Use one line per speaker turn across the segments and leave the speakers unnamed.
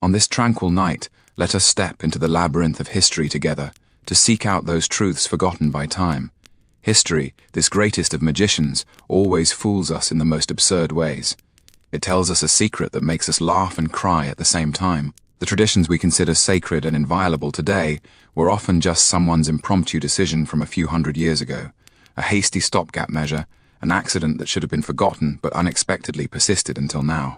On this tranquil night, let us step into the labyrinth of history together, to seek out those truths forgotten by time. History, this greatest of magicians, always fools us in the most absurd ways. It tells us a secret that makes us laugh and cry at the same time. The traditions we consider sacred and inviolable today were often just someone's impromptu decision from a few hundred years ago, a hasty stopgap measure, an accident that should have been forgotten but unexpectedly persisted until now.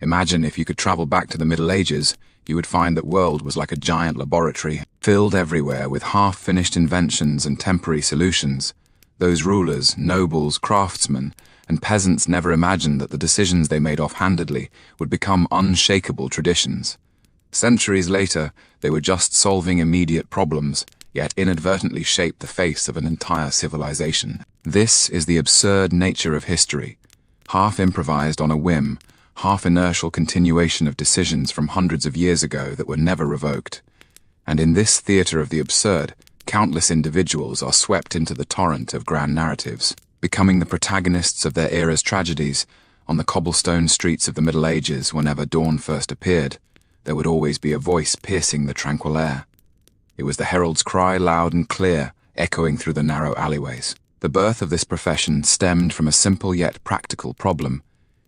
Imagine if you could travel back to the Middle Ages, you would find that world was like a giant laboratory, filled everywhere with half-finished inventions and temporary solutions. Those rulers, nobles, craftsmen, and peasants never imagined that the decisions they made offhandedly would become unshakable traditions. Centuries later, they were just solving immediate problems, yet inadvertently shaped the face of an entire civilization. This is the absurd nature of history, half improvised on a whim, half inertial continuation of decisions from hundreds of years ago that were never revoked. And in this theatre of the absurd, countless individuals are swept into the torrent of grand narratives, becoming the protagonists of their era's tragedies. On the cobblestone streets of the Middle Ages, whenever dawn first appeared, there would always be a voice piercing the tranquil air. It was the herald's cry, loud and clear, echoing through the narrow alleyways. The birth of this profession stemmed from a simple yet practical problem.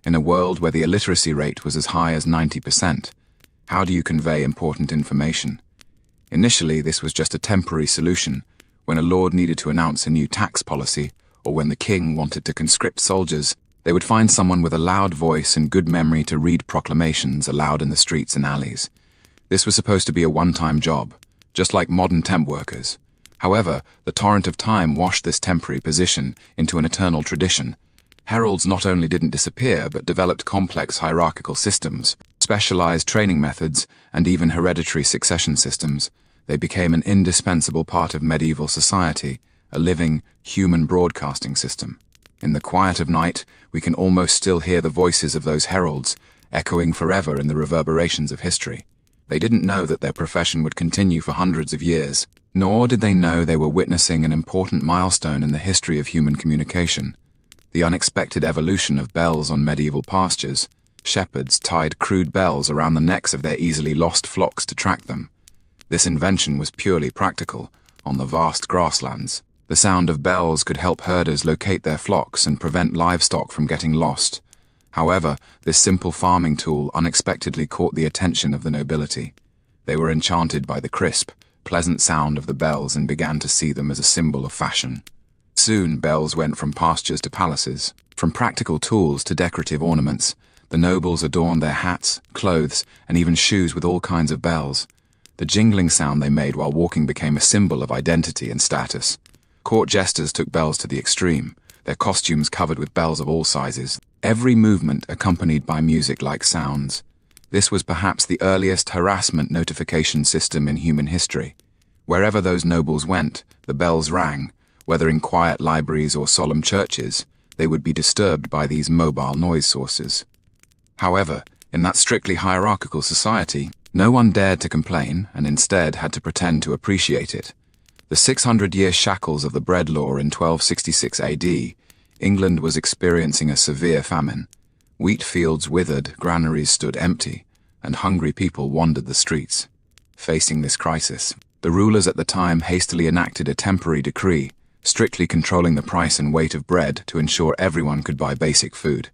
In a world where the illiteracy rate was as high as 90%, how do you convey important information? Initially, this was just a temporary solution, when a lord needed to announce a new tax policy, or when the king wanted to conscript soldiers. They would find someone with a loud voice and good memory to read proclamations aloud in the streets and alleys. This was supposed to be a one-time job, just like modern temp workers. However, the torrent of time washed this temporary position into an eternal tradition. Heralds not only didn't disappear, but developed complex hierarchical systems, specialized training methods, and even hereditary succession systems. They became an indispensable part of medieval society, a living, human broadcasting system. In the quiet of night, we can almost still hear the voices of those heralds, echoing forever in the reverberations of history. They didn't know that their profession would continue for hundreds of years, nor did they know they were witnessing an important milestone in the history of human communication. The unexpected evolution of bells on medieval pastures. Shepherds tied crude bells around the necks of their easily lost flocks to track them. This invention was purely practical, on the vast grasslands. The sound of bells could help herders locate their flocks and prevent livestock from getting lost. However, this simple farming tool unexpectedly caught the attention of the nobility. They were enchanted by the crisp, pleasant sound of the bells and began to see them as a symbol of fashion. Soon, bells went from pastures to palaces. From practical tools to decorative ornaments, the nobles adorned their hats, clothes, and even shoes with all kinds of bells. The jingling sound they made while walking became a symbol of identity and status. Court jesters took bells to the extreme, their costumes covered with bells of all sizes, every movement accompanied by music-like sounds. This was perhaps the earliest harassment notification system in human history. Wherever those nobles went, the bells rang. Whether in quiet libraries or solemn churches, they would be disturbed by these mobile noise sources. However, in that strictly hierarchical society, no one dared to complain and instead had to pretend to appreciate it. The 600-year shackles of the bread law in 1266 AD, England was experiencing a severe famine. Wheat fields withered, granaries stood empty, and hungry people wandered the streets. Facing this crisis, the rulers at the time hastily enacted a temporary decree, strictly controlling the price and weight of bread to ensure everyone could buy basic food.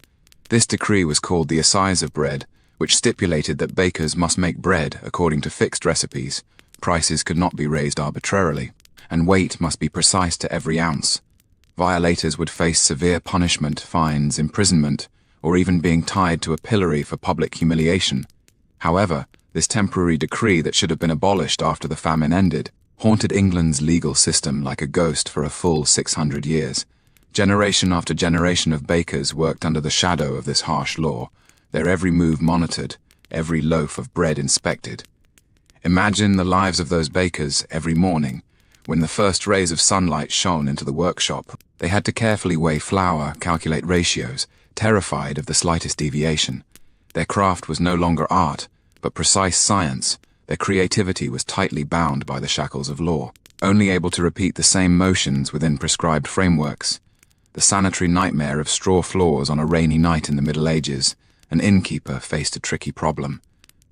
This decree was called the Assize of Bread, which stipulated that bakers must make bread according to fixed recipes, prices could not be raised arbitrarily, and weight must be precise to every ounce. Violators would face severe punishment, fines, imprisonment, or even being tied to a pillory for public humiliation. However, this temporary decree that should have been abolished after the famine ended haunted England's legal system like a ghost for a full 600 years. Generation after generation of bakers worked under the shadow of this harsh law, their every move monitored, every loaf of bread inspected. Imagine the lives of those bakers every morning. When the first rays of sunlight shone into the workshop, they had to carefully weigh flour, calculate ratios, terrified of the slightest deviation. Their craft was no longer art, but precise science. Their creativity was tightly bound by the shackles of law, only able to repeat the same motions within prescribed frameworks. The sanitary nightmare of straw floors on a rainy night in the Middle Ages, an innkeeper faced a tricky problem.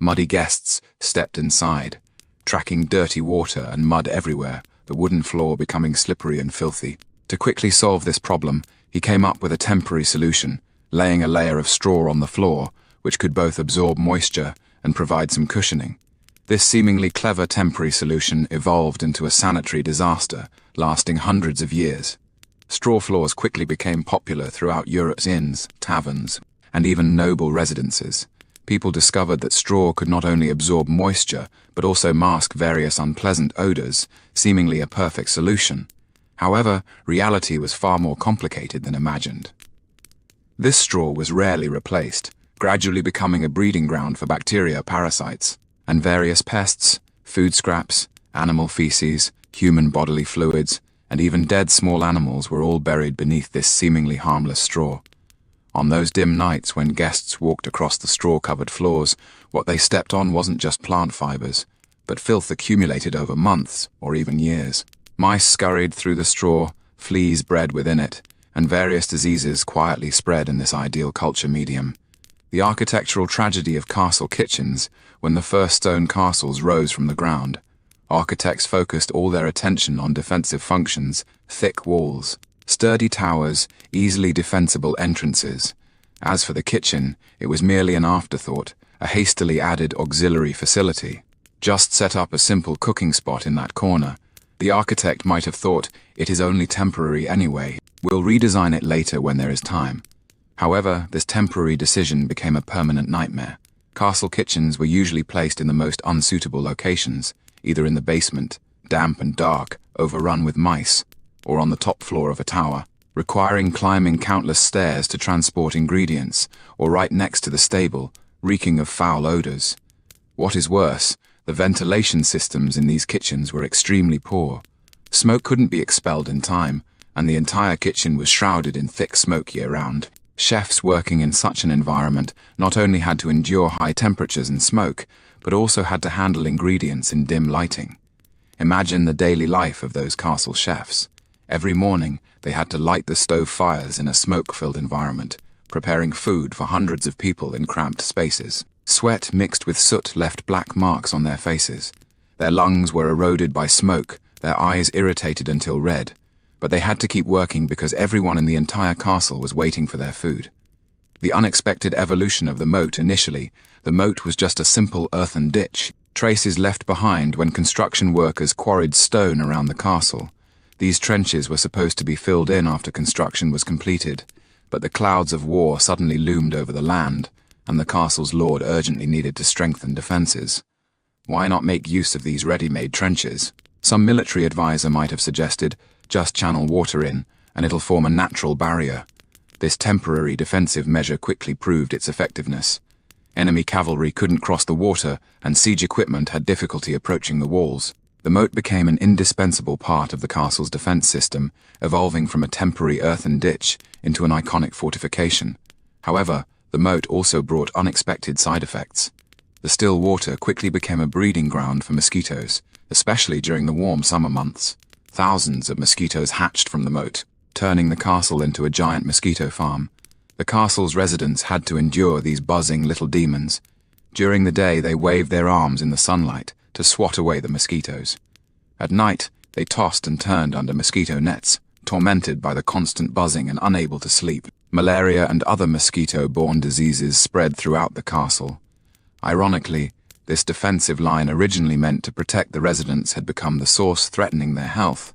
Muddy guests stepped inside, tracking dirty water and mud everywhere, the wooden floor becoming slippery and filthy. To quickly solve this problem, he came up with a temporary solution, laying a layer of straw on the floor, which could both absorb moisture and provide some cushioning. This seemingly clever temporary solution evolved into a sanitary disaster, lasting hundreds of years. Straw floors quickly became popular throughout Europe's inns, taverns, and even noble residences. People discovered that straw could not only absorb moisture, but also mask various unpleasant odors, seemingly a perfect solution. However, reality was far more complicated than imagined. This straw was rarely replaced, gradually becoming a breeding ground for bacteria parasites, and various pests, food scraps, animal feces, human bodily fluids, and even dead small animals were all buried beneath this seemingly harmless straw. On those dim nights when guests walked across the straw-covered floors, what they stepped on wasn't just plant fibers, but filth accumulated over months or even years. Mice scurried through the straw, fleas bred within it, and various diseases quietly spread in this ideal culture medium. The architectural tragedy of castle kitchens, when the first stone castles rose from the ground. Architects focused all their attention on defensive functions, thick walls, sturdy towers, easily defensible entrances. As for the kitchen, it was merely an afterthought, a hastily added auxiliary facility. Just set up a simple cooking spot in that corner. The architect might have thought, it is only temporary anyway, we'll redesign it later when there is time. However, this temporary decision became a permanent nightmare. Castle kitchens were usually placed in the most unsuitable locations, either in the basement, damp and dark, overrun with mice, or on the top floor of a tower, requiring climbing countless stairs to transport ingredients, or right next to the stable, reeking of foul odors. What is worse, the ventilation systems in these kitchens were extremely poor. Smoke couldn't be expelled in time, and the entire kitchen was shrouded in thick smoke year-round. Chefs working in such an environment not only had to endure high temperatures and smoke, but also had to handle ingredients in dim lighting. Imagine the daily life of those castle chefs. Every morning, they had to light the stove fires in a smoke-filled environment, preparing food for hundreds of people in cramped spaces. Sweat mixed with soot left black marks on their faces. Their lungs were eroded by smoke, their eyes irritated until red. But they had to keep working because everyone in the entire castle was waiting for their food. The unexpected evolution of the moat initially, the moat was just a simple earthen ditch, traces left behind when construction workers quarried stone around the castle. These trenches were supposed to be filled in after construction was completed, but the clouds of war suddenly loomed over the land, and the castle's lord urgently needed to strengthen defenses. Why not make use of these ready-made trenches? Some military advisor might have suggested, just channel water in, and it'll form a natural barrier. This temporary defensive measure quickly proved its effectiveness. Enemy cavalry couldn't cross the water, and siege equipment had difficulty approaching the walls. The moat became an indispensable part of the castle's defense system, evolving from a temporary earthen ditch into an iconic fortification. However, the moat also brought unexpected side effects. The still water quickly became a breeding ground for mosquitoes, especially during the warm summer months. Thousands of mosquitoes hatched from the moat, turning the castle into a giant mosquito farm. The castle's residents had to endure these buzzing little demons. During the day, they waved their arms in the sunlight to swat away the mosquitoes. At night, they tossed and turned under mosquito nets, tormented by the constant buzzing and unable to sleep. Malaria and other mosquito-borne diseases spread throughout the castle. Ironically, this defensive line originally meant to protect the residents had become the source threatening their health.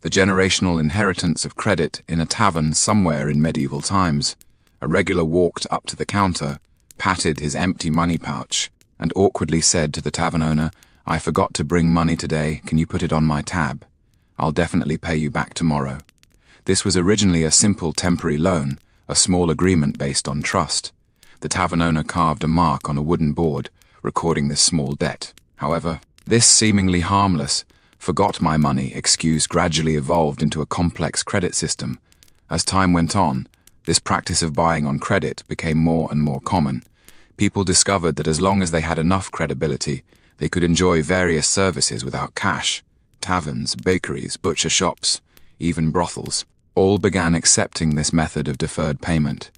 The generational inheritance of credit in a tavern somewhere in medieval times. A regular walked up to the counter, patted his empty money pouch, and awkwardly said to the tavern owner, "I forgot to bring money today, can you put it on my tab? I'll definitely pay you back tomorrow." This was originally a simple temporary loan, a small agreement based on trust. The tavern owner carved a mark on a wooden board, recording this small debt. However, this seemingly harmless, forgot my money excuse gradually evolved into a complex credit system. As time went on, this practice of buying on credit became more and more common. People discovered that as long as they had enough credibility, they could enjoy various services without cash. Taverns, bakeries, butcher shops, even brothels, all began accepting this method of deferred payment.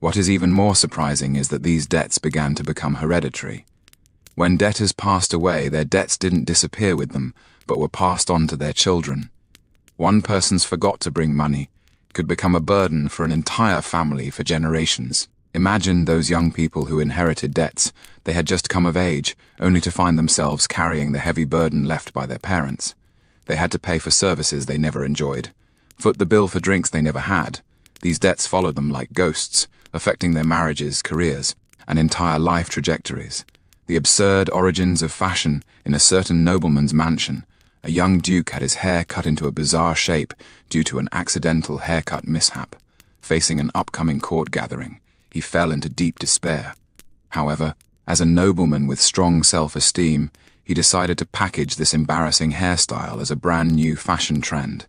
What is even more surprising is that these debts began to become hereditary. When debtors passed away, their debts didn't disappear with them, but were passed on to their children. One person's forgot to bring money could become a burden for an entire family for generations. Imagine those young people who inherited debts. They had just come of age, only to find themselves carrying the heavy burden left by their parents. They had to pay for services they never enjoyed, foot the bill for drinks they never had. These debts followed them like ghosts, affecting their marriages, careers, and entire life trajectories. The absurd origins of fashion in a certain nobleman's mansion. A young duke had his hair cut into a bizarre shape due to an accidental haircut mishap. Facing an upcoming court gathering, he fell into deep despair. However, as a nobleman with strong self-esteem, he decided to package this embarrassing hairstyle as a brand new fashion trend.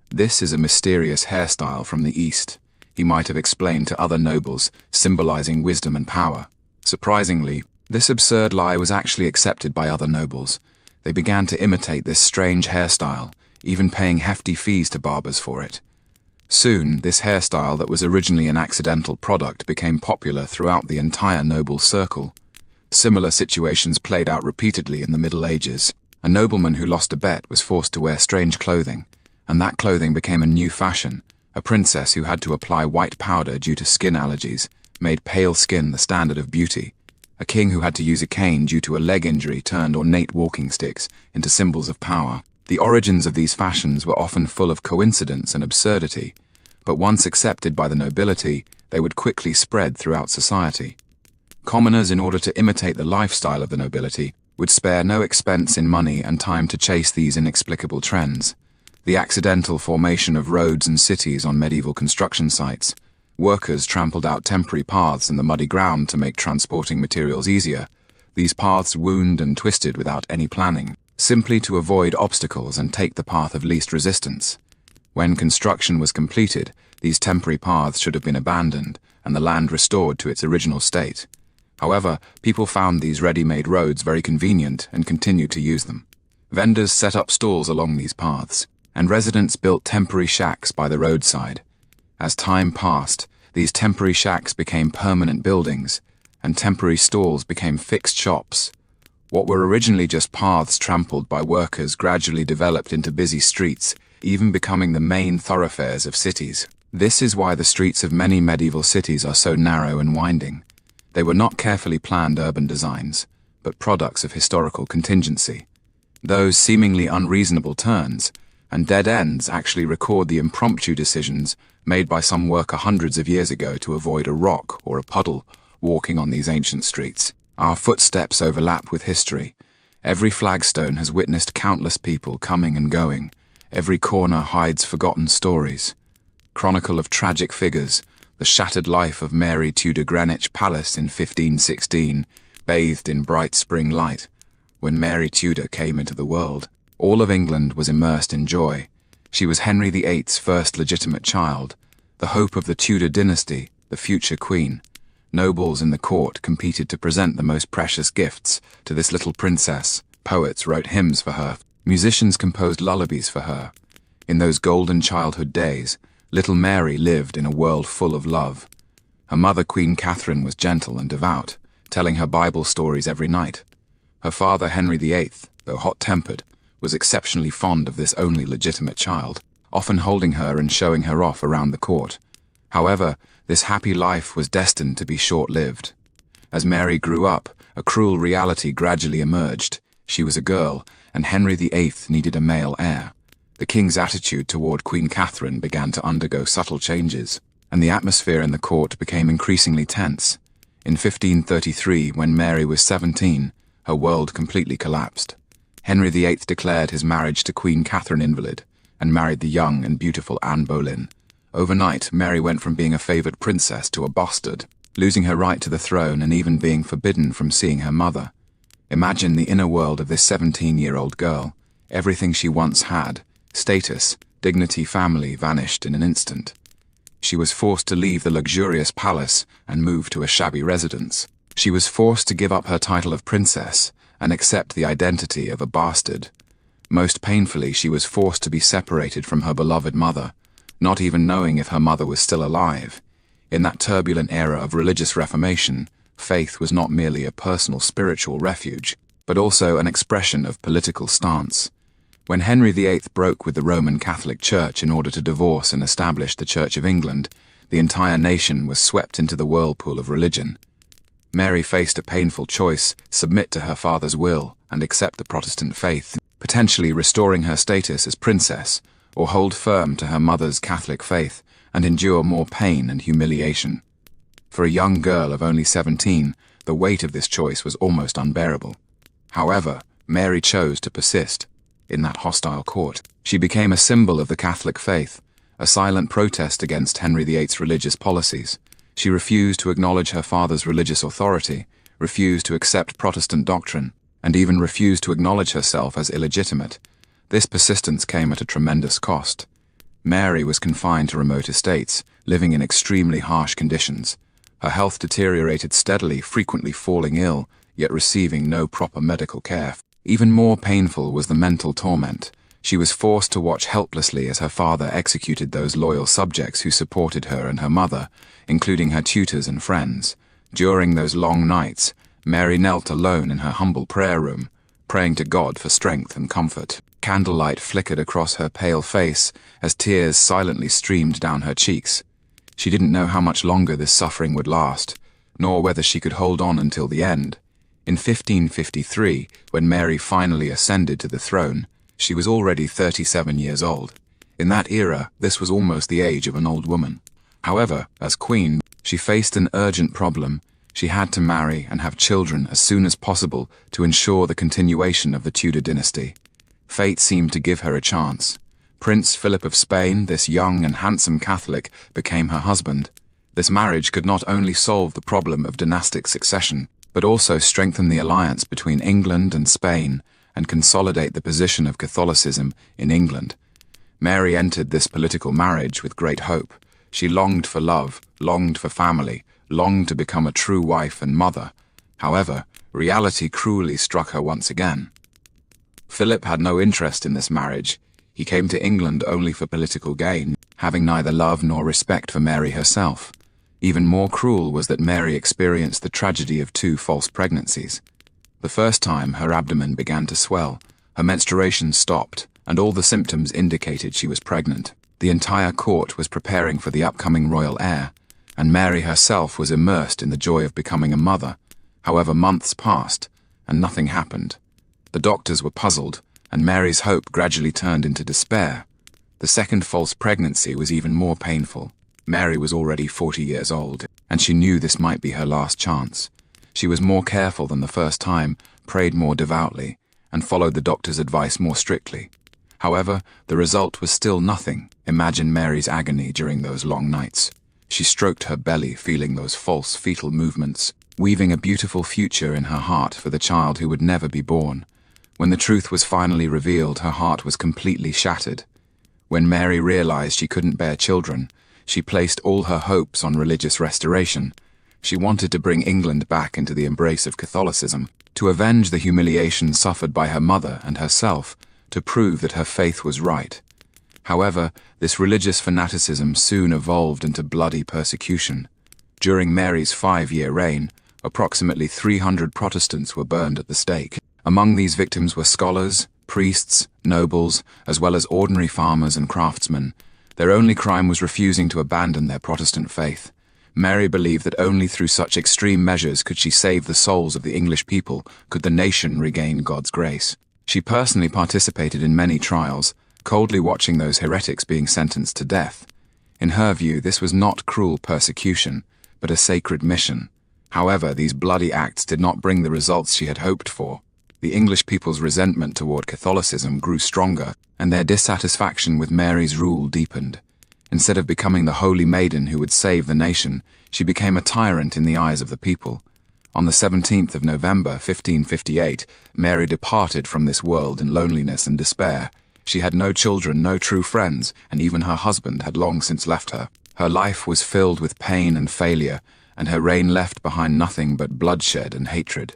"This is a mysterious hairstyle from the East," he might have explained to other nobles, symbolizing wisdom and power. Surprisingly, this absurd lie was actually accepted by other nobles. They began to imitate this strange hairstyle, even paying hefty fees to barbers for it. Soon, this hairstyle that was originally an accidental product became popular throughout the entire noble circle. Similar situations played out repeatedly in the Middle Ages. A nobleman who lost a bet was forced to wear strange clothing, and that clothing became a new fashion. A princess who had to apply white powder due to skin allergies made pale skin the standard of beauty. A king who had to use a cane due to a leg injury turned ornate walking sticks into symbols of power. The origins of these fashions were often full of coincidence and absurdity, but once accepted by the nobility, they would quickly spread throughout society. Commoners, in order to imitate the lifestyle of the nobility, would spare no expense in money and time to chase these inexplicable trends. The accidental formation of roads and cities on medieval construction sites. Workers trampled out temporary paths in the muddy ground to make transporting materials easier. These paths wound and twisted without any planning, simply to avoid obstacles and take the path of least resistance. When construction was completed, these temporary paths should have been abandoned and the land restored to its original state. However, people found these ready-made roads very convenient and continued to use them. Vendors set up stalls along these paths, and residents built temporary shacks by the roadside. As time passed, these temporary shacks became permanent buildings, and temporary stalls became fixed shops. What were originally just paths trampled by workers gradually developed into busy streets, even becoming the main thoroughfares of cities. This is why the streets of many medieval cities are so narrow and winding. They were not carefully planned urban designs, but products of historical contingency. Those seemingly unreasonable turns and dead ends actually record the impromptu decisions made by some worker hundreds of years ago to avoid a rock or a puddle walking on these ancient streets. Our footsteps overlap with history. Every flagstone has witnessed countless people coming and going. Every corner hides forgotten stories. Chronicle of tragic figures, the shattered life of Mary Tudor Greenwich Palace in 1516, bathed in bright spring light. When Mary Tudor came into the world, all of England was immersed in joy. She was Henry VIII's first legitimate child, the hope of the Tudor dynasty, the future queen. Nobles in the court competed to present the most precious gifts to this little princess. Poets wrote hymns for her. Musicians composed lullabies for her. In those golden childhood days, little Mary lived in a world full of love. Her mother, Queen Catherine, was gentle and devout, telling her Bible stories every night. Her father, Henry VIII, though hot-tempered, was exceptionally fond of this only legitimate child, often holding her and showing her off around the court. However, this happy life was destined to be short-lived. As Mary grew up, a cruel reality gradually emerged. She was a girl, and Henry VIII needed a male heir. The king's attitude toward Queen Catherine began to undergo subtle changes, and the atmosphere in the court became increasingly tense. In 1533, when Mary was 17, her world completely collapsed. Henry VIII declared his marriage to Queen Catherine invalid, and married the young and beautiful Anne Boleyn. Overnight, Mary went from being a favored princess to a bastard, losing her right to the throne and even being forbidden from seeing her mother. Imagine the inner world of this 17-year-old girl. Everything she once had, status, dignity, family, vanished in an instant. She was forced to leave the luxurious palace and move to a shabby residence. She was forced to give up her title of princess and accept the identity of a bastard. Most painfully, she was forced to be separated from her beloved mother, not even knowing if her mother was still alive. In that turbulent era of religious reformation, Faith was not merely a personal spiritual refuge, but also an expression of political stance. When Henry VIII broke with the Roman Catholic Church in order to divorce and establish the Church of England, the entire nation was swept into the whirlpool of religion. Mary faced a painful choice: submit to her father's will and accept the Protestant faith, potentially restoring her status as princess, or hold firm to her mother's Catholic faith and endure more pain and humiliation. For a young girl of only 17, the weight of this choice was almost unbearable. However, Mary chose to persist. In that hostile court, she became a symbol of the Catholic faith, a silent protest against Henry VIII's religious policies. She refused to acknowledge her father's religious authority, refused to accept Protestant doctrine, and even refused to acknowledge herself as illegitimate. This persistence came at a tremendous cost. Mary was confined to remote estates, living in extremely harsh conditions. Her health deteriorated steadily, frequently falling ill, yet receiving no proper medical care. Even more painful was the mental torment. She was forced to watch helplessly as her father executed those loyal subjects who supported her and her mother, including her tutors and friends. During those long nights, Mary knelt alone in her humble prayer room, praying to God for strength and comfort. Candlelight flickered across her pale face as tears silently streamed down her cheeks. She didn't know how much longer this suffering would last, nor whether she could hold on until the end. In 1553, when Mary finally ascended to the throne, she was already 37 years old. In that era, this was almost the age of an old woman. However, as queen, she faced an urgent problem. She had to marry and have children as soon as possible to ensure the continuation of the Tudor dynasty. Fate seemed to give her a chance. Prince Philip of Spain, this young and handsome Catholic, became her husband. This marriage could not only solve the problem of dynastic succession, but also strengthen the alliance between England and Spain and consolidate the position of Catholicism in England. Mary entered this political marriage with great hope. She longed for love, longed for family, longed to become a true wife and mother. However, reality cruelly struck her once again. Philip had no interest in this marriage. He came to England only for political gain, having neither love nor respect for Mary herself. Even more cruel was that Mary experienced the tragedy of 2 false pregnancies. The first time, her abdomen began to swell, her menstruation stopped, and all the symptoms indicated she was pregnant. The entire court was preparing for the upcoming royal heir, and Mary herself was immersed in the joy of becoming a mother. However, months passed, and nothing happened. The doctors were puzzled, and Mary's hope gradually turned into despair. The second false pregnancy was even more painful. Mary was already 40 years old, and she knew this might be her last chance. She was more careful than the first time, prayed more devoutly, and followed the doctor's advice more strictly. However, the result was still nothing. Imagine Mary's agony during those long nights. She stroked her belly, feeling those false fetal movements, weaving a beautiful future in her heart for the child who would never be born. When the truth was finally revealed, her heart was completely shattered. When Mary realized she couldn't bear children, she placed all her hopes on religious restoration. She wanted to bring England back into the embrace of Catholicism, to avenge the humiliation suffered by her mother and herself, to prove that her faith was right. However, this religious fanaticism soon evolved into bloody persecution. During Mary's 5-year reign, approximately 300 Protestants were burned at the stake. Among these victims were scholars, priests, nobles, as well as ordinary farmers and craftsmen. Their only crime was refusing to abandon their Protestant faith. Mary believed that only through such extreme measures could she save the souls of the English people, could the nation regain God's grace. She personally participated in many trials, coldly watching those heretics being sentenced to death. In her view, this was not cruel persecution, but a sacred mission. However, these bloody acts did not bring the results she had hoped for. The English people's resentment toward Catholicism grew stronger, and their dissatisfaction with Mary's rule deepened. Instead of becoming the holy maiden who would save the nation, she became a tyrant in the eyes of the people. On the 17th of November, 1558, Mary departed from this world in loneliness and despair. She had no children, no true friends, and even her husband had long since left her. Her life was filled with pain and failure, and her reign left behind nothing but bloodshed and hatred.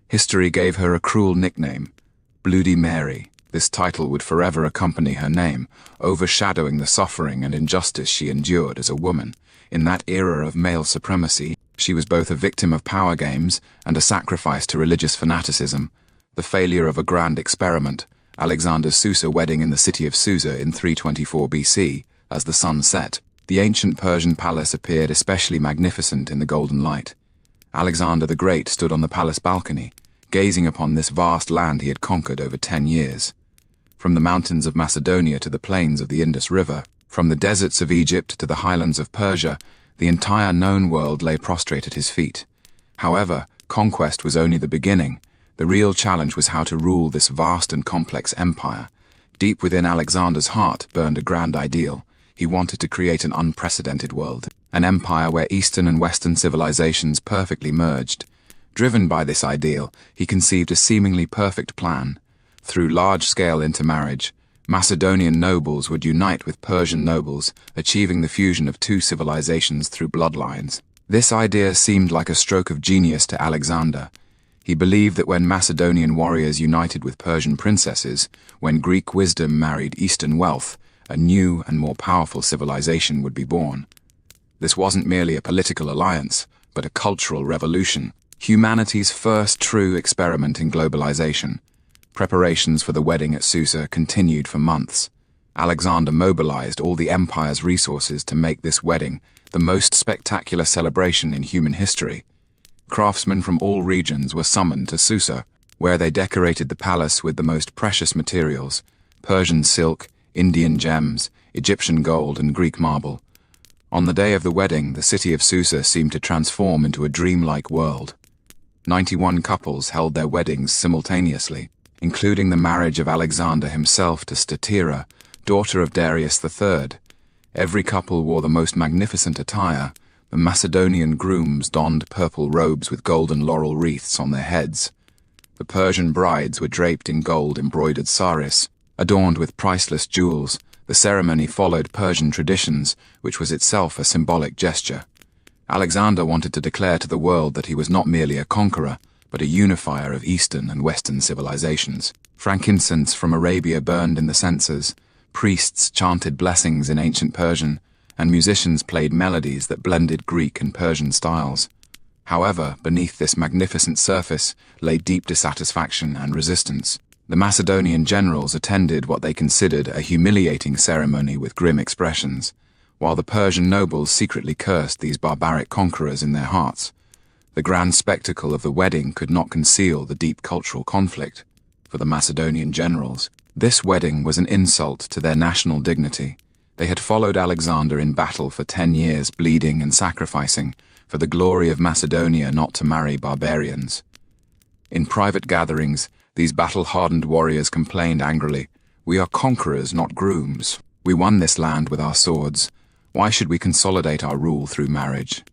History gave her a cruel nickname, Bloody Mary. This title would forever accompany her name, overshadowing the suffering and injustice she endured as a woman. In that era of male supremacy, She was both a victim of power games and a sacrifice to religious fanaticism, the failure of a grand experiment, Alexander's Susa wedding in the city of Susa in 324 BC. As the sun set, the ancient Persian palace appeared especially magnificent in the golden light. Alexander the Great stood on the palace balcony, gazing upon this vast land he had conquered over 10 years. From the mountains of Macedonia to the plains of the Indus River, from the deserts of Egypt to the highlands of Persia, the entire known world lay prostrate at his feet. However, conquest was only the beginning. The real challenge was how to rule this vast and complex empire. Deep within Alexander's heart burned a grand ideal. He wanted to create an unprecedented world, an empire where Eastern and Western civilizations perfectly merged. Driven by this ideal, he conceived a seemingly perfect plan. Through large-scale intermarriage, Macedonian nobles would unite with Persian nobles, achieving the fusion of two civilizations through bloodlines. This idea seemed like a stroke of genius to Alexander. He believed that when Macedonian warriors united with Persian princesses, when Greek wisdom married Eastern wealth, a new and more powerful civilization would be born. This wasn't merely a political alliance, but a cultural revolution, humanity's first true experiment in globalization. Preparations for the wedding at Susa continued for months. Alexander mobilized all the empire's resources to make this wedding the most spectacular celebration in human history. Craftsmen from all regions were summoned to Susa, where they decorated the palace with the most precious materials: Persian silk, Indian gems, Egyptian gold, and Greek marble. On the day of the wedding, the city of Susa seemed to transform into a dreamlike world. 91 couples held their weddings simultaneously, including the marriage of Alexander himself to Statira, daughter of Darius III. Every couple wore the most magnificent attire. The Macedonian grooms donned purple robes with golden laurel wreaths on their heads. The Persian brides were draped in gold-embroidered saris, adorned with priceless jewels. The ceremony followed Persian traditions, which was itself a symbolic gesture. Alexander wanted to declare to the world that he was not merely a conqueror, but a unifier of Eastern and Western civilizations. Frankincense from Arabia burned in the censers, priests chanted blessings in ancient Persian, and musicians played melodies that blended Greek and Persian styles. However, beneath this magnificent surface lay deep dissatisfaction and resistance. The Macedonian generals attended what they considered a humiliating ceremony with grim expressions, while the Persian nobles secretly cursed these barbaric conquerors in their hearts. The grand spectacle of the wedding could not conceal the deep cultural conflict. For the Macedonian generals, this wedding was an insult to their national dignity. They had followed Alexander in battle for 10 years, bleeding and sacrificing, for the glory of Macedonia not to marry barbarians. In private gatherings, these battle-hardened warriors complained angrily, "We are conquerors, not grooms. We won this land with our swords. Why should we consolidate our rule through marriage?"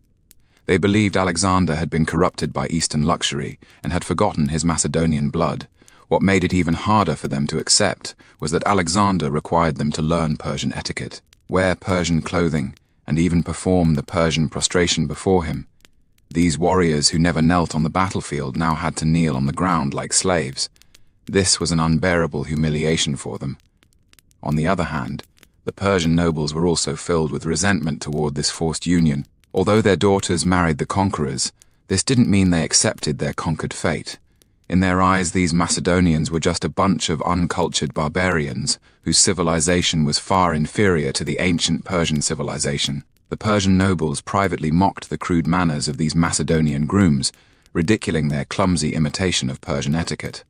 They believed Alexander had been corrupted by Eastern luxury and had forgotten his Macedonian blood. What made it even harder for them to accept was that Alexander required them to learn Persian etiquette, wear Persian clothing, and even perform the Persian prostration before him. These warriors who never knelt on the battlefield now had to kneel on the ground like slaves. This was an unbearable humiliation for them. On the other hand, the Persian nobles were also filled with resentment toward this forced union. Although their daughters married the conquerors, this didn't mean they accepted their conquered fate. In their eyes, these Macedonians were just a bunch of uncultured barbarians whose civilization was far inferior to the ancient Persian civilization. The Persian nobles privately mocked the crude manners of these Macedonian grooms, ridiculing their clumsy imitation of Persian etiquette.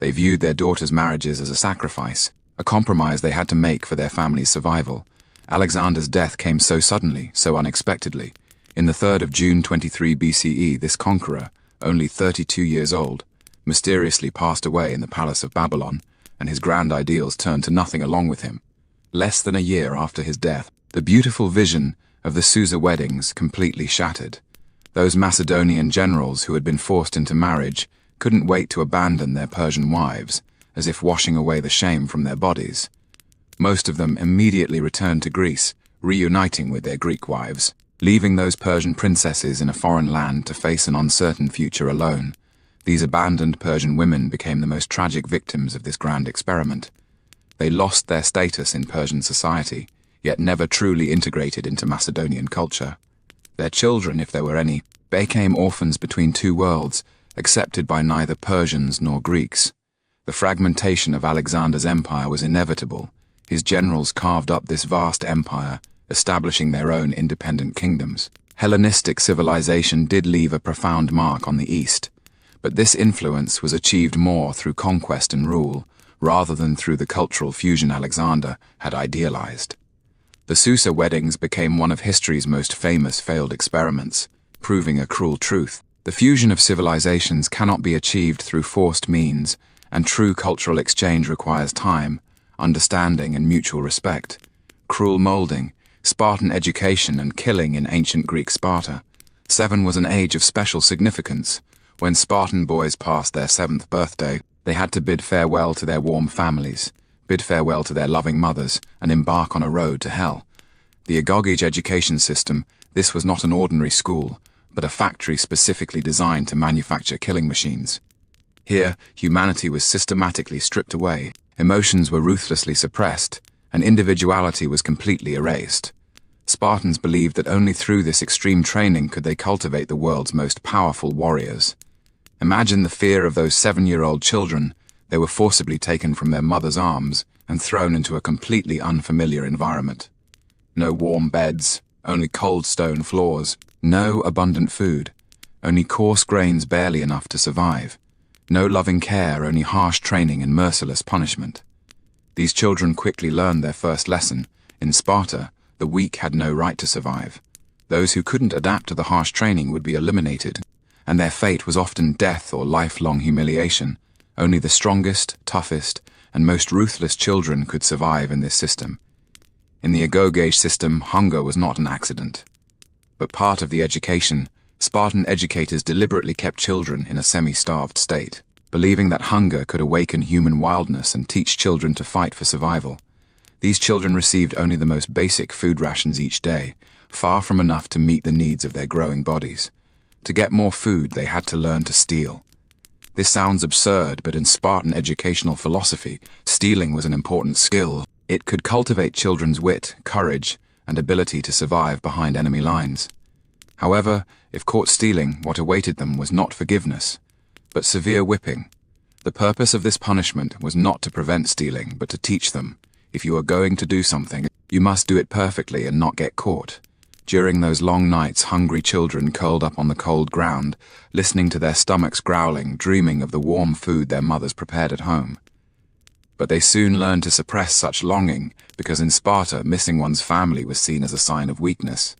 They viewed their daughters' marriages as a sacrifice, a compromise they had to make for their family's survival. Alexander's death came so suddenly, so unexpectedly. In the 3rd of June 23 BCE, this conqueror, only 32 years old, mysteriously passed away in the palace of Babylon, and his grand ideals turned to nothing along with him. Less than a year after his death, the beautiful vision of the Susa weddings completely shattered. Those Macedonian generals who had been forced into marriage couldn't wait to abandon their Persian wives, as if washing away the shame from their bodies. Most of them immediately returned to Greece, reuniting with their Greek wives, leaving those Persian princesses in a foreign land to face an uncertain future alone. These abandoned Persian women became the most tragic victims of this grand experiment. They lost their status in Persian society, yet never truly integrated into Macedonian culture. Their children, if there were any, became orphans between two worlds, accepted by neither Persians nor Greeks. The fragmentation of Alexander's empire was inevitable. His generals carved up this vast empire, establishing their own independent kingdoms. Hellenistic civilization did leave a profound mark on the East, but this influence was achieved more through conquest and rule, rather than through the cultural fusion Alexander had idealized. The Susa weddings became one of history's most famous failed experiments, proving a cruel truth. The fusion of civilizations cannot be achieved through forced means, and true cultural exchange requires time, understanding, and mutual respect. Cruel molding, Spartan education, and killing in ancient Greek Sparta. 7 was an age of special significance. When Spartan boys passed their 7th birthday, they had to bid farewell to their warm families, bid farewell to their loving mothers, and embark on a road to hell. The Agogage education system, this was not an ordinary school, but a factory specifically designed to manufacture killing machines. Here, humanity was systematically stripped away, emotions were ruthlessly suppressed, and individuality was completely erased. Spartans believed that only through this extreme training could they cultivate the world's most powerful warriors. Imagine the fear of those 7-year-old children. They were forcibly taken from their mother's arms and thrown into a completely unfamiliar environment. No warm beds, only cold stone floors, no abundant food, only coarse grains barely enough to survive, no loving care, only harsh training and merciless punishment. These children quickly learned their first lesson. In Sparta, the weak had no right to survive. Those who couldn't adapt to the harsh training would be eliminated, and their fate was often death or lifelong humiliation. Only the strongest, toughest, and most ruthless children could survive in this system. In the Agogage system, hunger was not an accident, but part of the education. Spartan educators deliberately kept children in a semi-starved state, believing that hunger could awaken human wildness and teach children to fight for survival. These children received only the most basic food rations each day, far from enough to meet the needs of their growing bodies. To get more food, they had to learn to steal. This sounds absurd, but in Spartan educational philosophy, stealing was an important skill. It could cultivate children's wit, courage, and ability to survive behind enemy lines. However, if caught stealing, what awaited them was not forgiveness, but severe whipping. The purpose of this punishment was not to prevent stealing, but to teach them. If you are going to do something, you must do it perfectly and not get caught. During those long nights, hungry children curled up on the cold ground, listening to their stomachs growling, dreaming of the warm food their mothers prepared at home. But they soon learned to suppress such longing, because in Sparta, missing one's family was seen as a sign of weakness.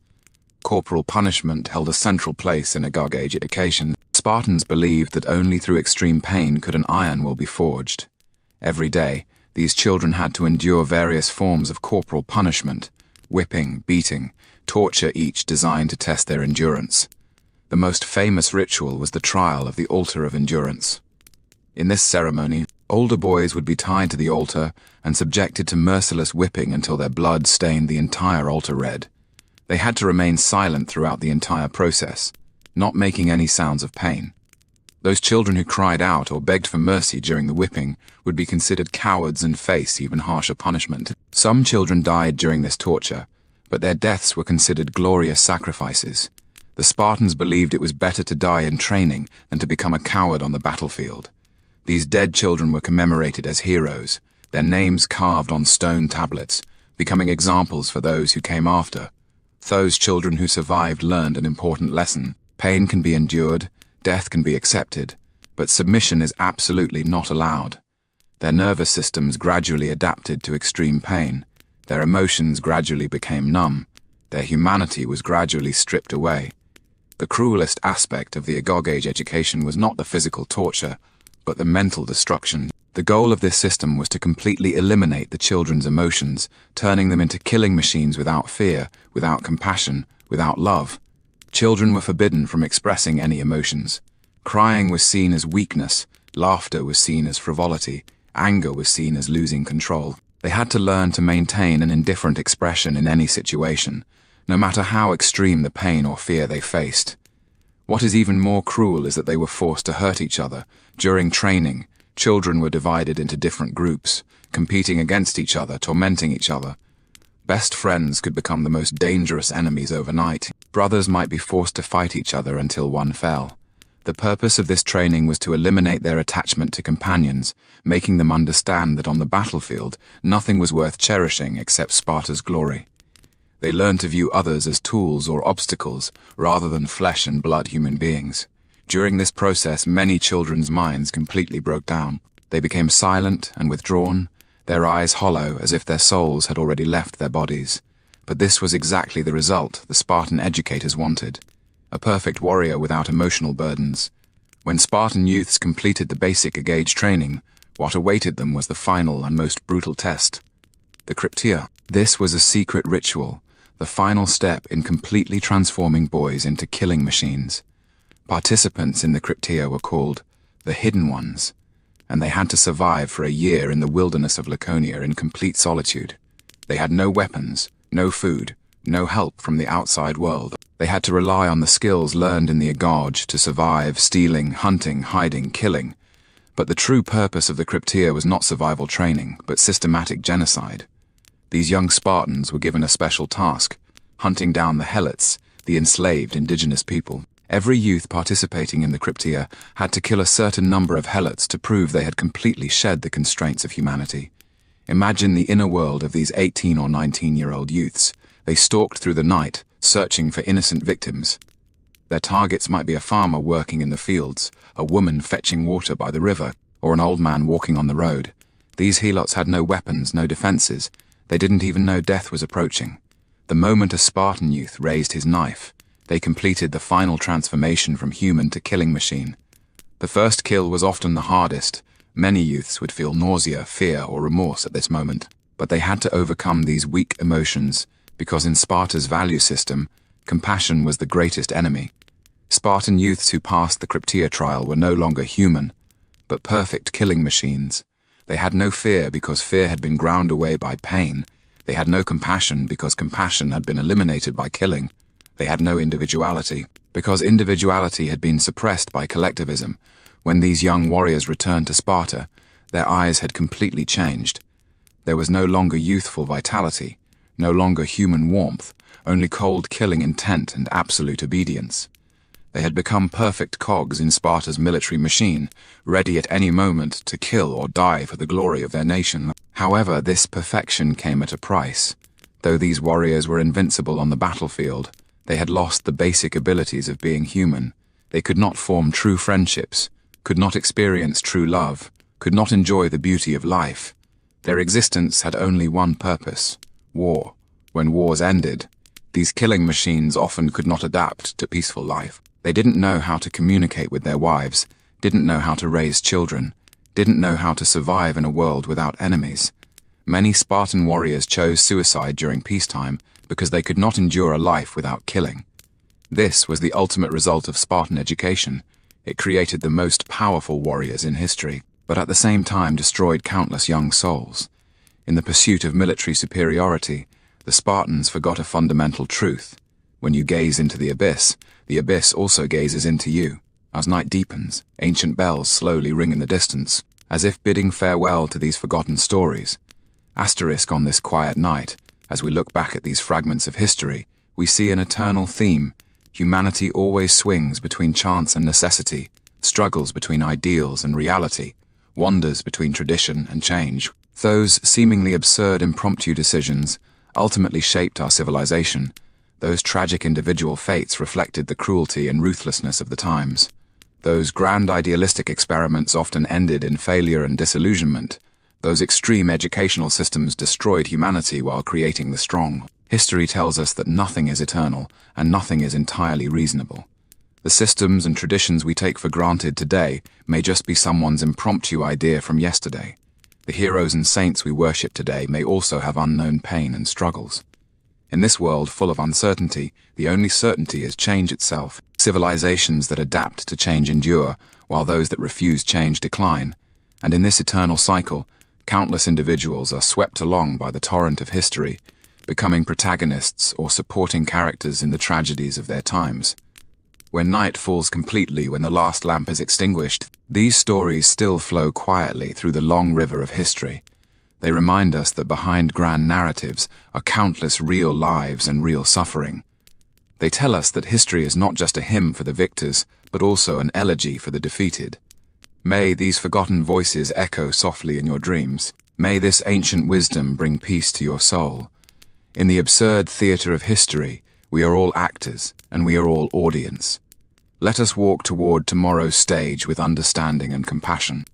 Corporal punishment held a central place in Agogage education. Spartans believed that only through extreme pain could an iron will be forged. Every day, these children had to endure various forms of corporal punishment, whipping, beating, torture, each designed to test their endurance. The most famous ritual was the trial of the altar of endurance. In this ceremony, older boys would be tied to the altar and subjected to merciless whipping until their blood stained the entire altar red. They had to remain silent throughout the entire process, not making any sounds of pain. Those children who cried out or begged for mercy during the whipping would be considered cowards and face even harsher punishment. Some children died during this torture, but their deaths were considered glorious sacrifices. The Spartans believed it was better to die in training than to become a coward on the battlefield. These dead children were commemorated as heroes, their names carved on stone tablets, becoming examples for those who came after. Those children who survived learned an important lesson. Pain can be endured, death can be accepted, but submission is absolutely not allowed. Their nervous systems gradually adapted to extreme pain. Their emotions gradually became numb. Their humanity was gradually stripped away. The cruelest aspect of the Agogage education was not the physical torture, but the mental destruction. The goal of this system was to completely eliminate the children's emotions, turning them into killing machines without fear, without compassion, without love. Children were forbidden from expressing any emotions. Crying was seen as weakness, laughter was seen as frivolity, anger was seen as losing control. They had to learn to maintain an indifferent expression in any situation, no matter how extreme the pain or fear they faced. What is even more cruel is that they were forced to hurt each other. During training, children were divided into different groups, competing against each other, tormenting each other. Best friends could become the most dangerous enemies overnight. Brothers might be forced to fight each other until one fell. The purpose of this training was to eliminate their attachment to companions, making them understand that on the battlefield, nothing was worth cherishing except Sparta's glory. They learned to view others as tools or obstacles, rather than flesh and blood human beings. During this process, many children's minds completely broke down. They became silent and withdrawn, their eyes hollow as if their souls had already left their bodies. But this was exactly the result the Spartan educators wanted. A perfect warrior without emotional burdens. When Spartan youths completed the basic gauge training, what awaited them was the final and most brutal test. The Cryptia. This was a secret ritual, the final step in completely transforming boys into killing machines. Participants in the Cryptia were called the Hidden Ones, and they had to survive for a year in the wilderness of Laconia in complete solitude. They had no weapons, no food, no help from the outside world. They had to rely on the skills learned in the Agorge to survive stealing, hunting, hiding, killing. But the true purpose of the Cryptia was not survival training, but systematic genocide. These young Spartans were given a special task, hunting down the Helots, the enslaved indigenous people. Every youth participating in the Cryptia had to kill a certain number of Helots to prove they had completely shed the constraints of humanity. Imagine the inner world of these 18 or 19-year-old youths. They stalked through the night, searching for innocent victims. Their targets might be a farmer working in the fields, a woman fetching water by the river, or an old man walking on the road. These Helots had no weapons, no defenses. They didn't even know death was approaching. The moment a Spartan youth raised his knife, they completed the final transformation from human to killing machine. The first kill was often the hardest. Many youths would feel nausea, fear, or remorse at this moment. But they had to overcome these weak emotions, because in Sparta's value system, compassion was the greatest enemy. Spartan youths who passed the Cryptia trial were no longer human, but perfect killing machines. They had no fear because fear had been ground away by pain. They had no compassion because compassion had been eliminated by killing. They had no individuality because individuality had been suppressed by collectivism. When these young warriors returned to Sparta, their eyes had completely changed. There was no longer youthful vitality, no longer human warmth, only cold killing intent and absolute obedience. They had become perfect cogs in Sparta's military machine, ready at any moment to kill or die for the glory of their nation. However, this perfection came at a price. Though these warriors were invincible on the battlefield, they had lost the basic abilities of being human. They could not form true friendships, could not experience true love, could not enjoy the beauty of life. Their existence had only one purpose: war. When wars ended, these killing machines often could not adapt to peaceful life. They didn't know how to communicate with their wives, didn't know how to raise children, didn't know how to survive in a world without enemies. Many Spartan warriors chose suicide during peacetime because they could not endure a life without killing. This was the ultimate result of Spartan education. It created the most powerful warriors in history, but at the same time destroyed countless young souls. In the pursuit of military superiority, the Spartans forgot a fundamental truth. When you gaze into the abyss also gazes into you. As night deepens, ancient bells slowly ring in the distance, as if bidding farewell to these forgotten stories. Asterisk on this quiet night, as we look back at these fragments of history, we see an eternal theme. Humanity always swings between chance and necessity, struggles between ideals and reality, wanders between tradition and change. Those seemingly absurd impromptu decisions ultimately shaped our civilization. Those tragic individual fates reflected the cruelty and ruthlessness of the times. Those grand idealistic experiments often ended in failure and disillusionment. Those extreme educational systems destroyed humanity while creating the strong. History tells us that nothing is eternal and nothing is entirely reasonable. The systems and traditions we take for granted today may just be someone's impromptu idea from yesterday. The heroes and saints we worship today may also have unknown pain and struggles. In this world full of uncertainty, the only certainty is change itself. Civilizations that adapt to change endure, while those that refuse change decline. And in this eternal cycle, countless individuals are swept along by the torrent of history, becoming protagonists or supporting characters in the tragedies of their times. When night falls completely, when the last lamp is extinguished, these stories still flow quietly through the long river of history. They remind us that behind grand narratives are countless real lives and real suffering. They tell us that history is not just a hymn for the victors, but also an elegy for the defeated. May these forgotten voices echo softly in your dreams. May this ancient wisdom bring peace to your soul. In the absurd theatre of history, we are all actors, and we are all audience. Let us walk toward tomorrow's stage with understanding and compassion.